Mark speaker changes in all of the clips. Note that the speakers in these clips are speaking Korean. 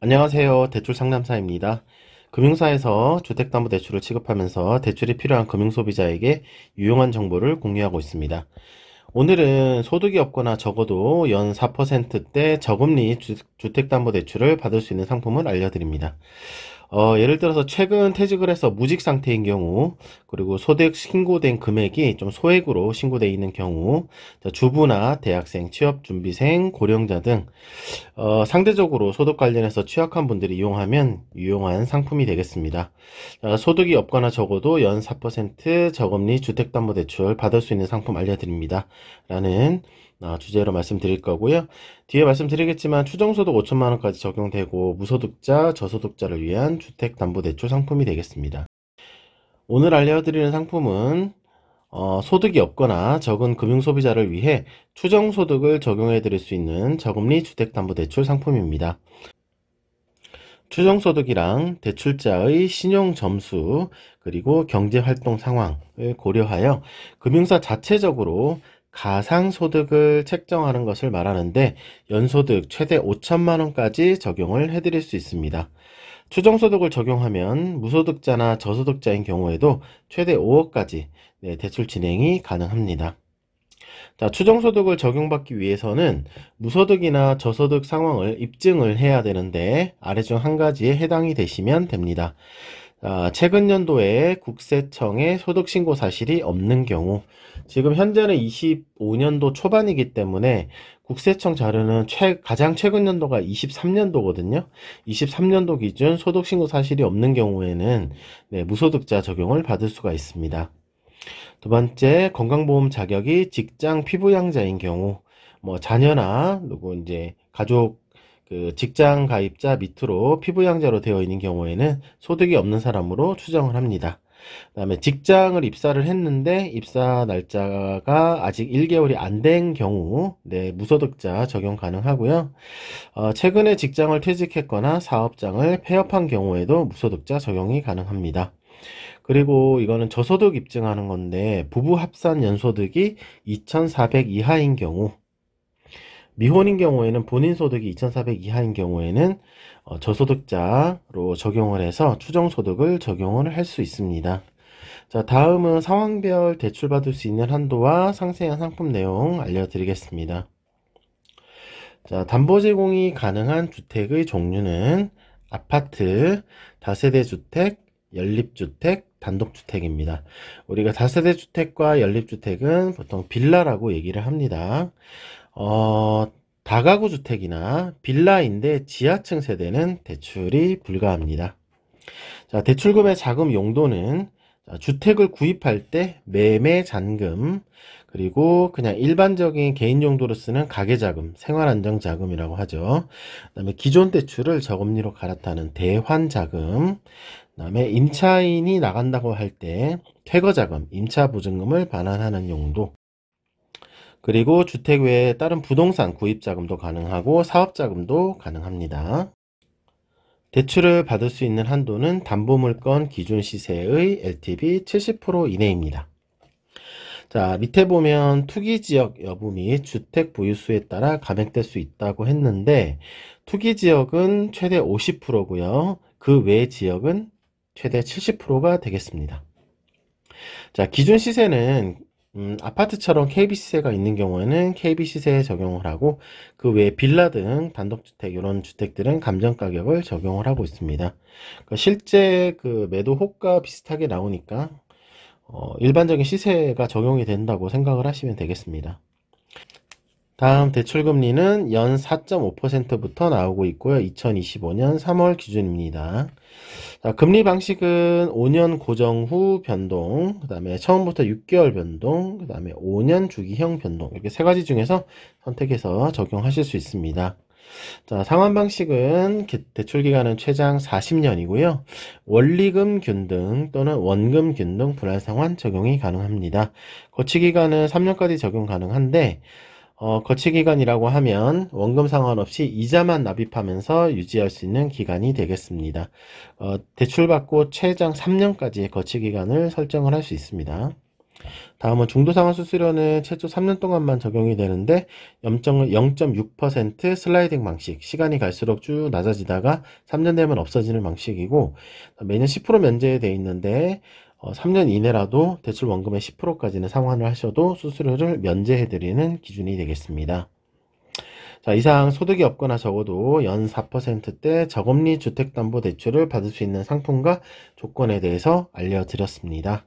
Speaker 1: 안녕하세요. 대출상담사입니다. 금융사에서 주택담보대출을 취급하면서 대출이 필요한 금융소비자에게 유용한 정보를 공유하고 있습니다. 오늘은 소득이 없거나 적어도 연 4%대 저금리 주택담보대출을 받을 수 있는 상품을 알려드립니다. 예를 들어서 최근 퇴직을 해서 무직 상태인 경우, 그리고 소득 신고된 금액이 좀 소액으로 신고되어 있는 경우, 주부나 대학생, 취업준비생, 고령자 등 상대적으로 소득 관련해서 취약한 분들이 이용하면 유용한 상품이 되겠습니다. 소득이 없거나 적어도 연 4% 저금리 주택담보대출 받을 수 있는 상품 알려드립니다. 라는 주제로 말씀드릴 거고요. 뒤에 말씀드리겠지만 추정소득 5천만원까지 적용되고 무소득자, 저소득자를 위한 주택담보대출 상품이 되겠습니다. 오늘 알려드리는 상품은 소득이 없거나 적은 금융소비자를 위해 추정소득을 적용해 드릴 수 있는 저금리 주택담보대출 상품입니다. 추정소득이랑 대출자의 신용점수 그리고 경제활동 상황을 고려하여 금융사 자체적으로 가상소득을 책정하는 것을 말하는데 연소득 최대 5천만원까지 적용을 해드릴 수 있습니다. 추정소득을 적용하면 무소득자나 저소득자인 경우에도 최대 5억까지 대출 진행이 가능합니다. 자, 추정소득을 적용받기 위해서는 무소득이나 저소득 상황을 입증을 해야 되는데 아래 중 한 가지에 해당이 되시면 됩니다. 최근 연도에 국세청에 소득신고 사실이 없는 경우, 지금 현재는 25년도 초반이기 때문에 국세청 자료는 가장 최근 연도가 23년도거든요. 23년도 기준 소득신고 사실이 없는 경우에는 무소득자 적용을 받을 수가 있습니다. 두 번째, 건강보험 자격이 직장 피부양자인 경우, 자녀나 누구 이제 가족 직장 가입자 밑으로 피부양자로 되어 있는 경우에는 소득이 없는 사람으로 추정을 합니다. 그 다음에 직장을 입사를 했는데 입사 날짜가 아직 1개월이 안 된 경우 무소득자 적용 가능하고요. 최근에 직장을 퇴직했거나 사업장을 폐업한 경우에도 무소득자 적용이 가능합니다. 그리고 이거는 저소득 입증하는 건데 부부 합산 연소득이 2,400 이하인 경우, 미혼인 경우에는 본인 소득이 2,400 이하인 경우에는 저소득자로 적용을 해서 추정소득을 적용을 할 수 있습니다. 자, 다음은 상황별 대출받을 수 있는 한도와 상세한 상품 내용 알려드리겠습니다. 자, 담보 제공이 가능한 주택의 종류는 아파트, 다세대 주택, 연립주택, 단독주택입니다. 우리가 다세대 주택과 연립주택은 보통 빌라라고 얘기를 합니다. 다가구 주택이나 빌라인데 지하층 세대는 대출이 불가합니다. 자, 대출금의 자금 용도는 주택을 구입할 때 매매 잔금, 그리고 그냥 일반적인 개인 용도로 쓰는 가계자금, 생활안정자금이라고 하죠. 그 다음에 기존 대출을 저금리로 갈아타는 대환자금, 그 다음에 임차인이 나간다고 할 때 퇴거자금, 임차보증금을 반환하는 용도, 그리고 주택 외에 다른 부동산 구입자금도 가능하고 사업자금도 가능합니다. 대출을 받을 수 있는 한도는 담보물건 기준 시세의 LTV 70% 이내입니다. 자, 밑에 보면 투기지역 여부 및 주택 보유수에 따라 감액될 수 있다고 했는데 투기지역은 최대 50%고요. 그 외 지역은 최대 70%가 되겠습니다. 자, 기준 시세는 아파트처럼 KB시세가 있는 경우에는 KB시세에 적용을 하고 그 외에 빌라 등 단독주택 이런 주택들은 감정가격을 적용을 하고 있습니다. 그러니까 실제 그 매도 호가 비슷하게 나오니까 일반적인 시세가 적용이 된다고 생각을 하시면 되겠습니다. 다음 대출금리는 연 4.5%부터 나오고 있고요. 2025년 3월 기준입니다. 자, 금리 방식은 5년 고정 후 변동, 그 다음에 처음부터 6개월 변동, 그 다음에 5년 주기형 변동, 이렇게 세 가지 중에서 선택해서 적용하실 수 있습니다. 자, 상환 방식은 대출 기간은 최장 40년이고요. 원리금 균등 또는 원금 균등 분할 상환 적용이 가능합니다. 거치 기간은 3년까지 적용 가능한데 거치기간이라고 하면 원금 상환없이 이자만 납입하면서 유지할 수 있는 기간이 되겠습니다. 대출받고 최장 3년까지 거치기간을 설정을 할 수 있습니다. 다음은 중도상환 수수료는 최초 3년 동안만 적용이 되는데 0.6% 슬라이딩 방식, 시간이 갈수록 쭉 낮아지다가 3년 되면 없어지는 방식이고, 매년 10% 면제돼 있는데 3년 이내라도 대출 원금의 10%까지는 상환을 하셔도 수수료를 면제해드리는 기준이 되겠습니다. 자, 이상 소득이 없거나 적어도 연 4%대 저금리 주택담보대출을 받을 수 있는 상품과 조건에 대해서 알려드렸습니다.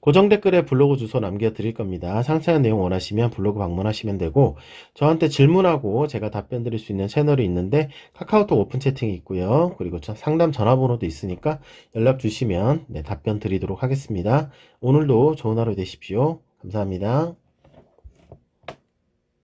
Speaker 1: 고정 댓글에 블로그 주소 남겨드릴 겁니다. 상세한 내용 원하시면 블로그 방문하시면 되고, 저한테 질문하고 제가 답변 드릴 수 있는 채널이 있는데 카카오톡 오픈 채팅이 있고요. 그리고 상담 전화번호도 있으니까 연락 주시면 답변 드리도록 하겠습니다. 오늘도 좋은 하루 되십시오. 감사합니다.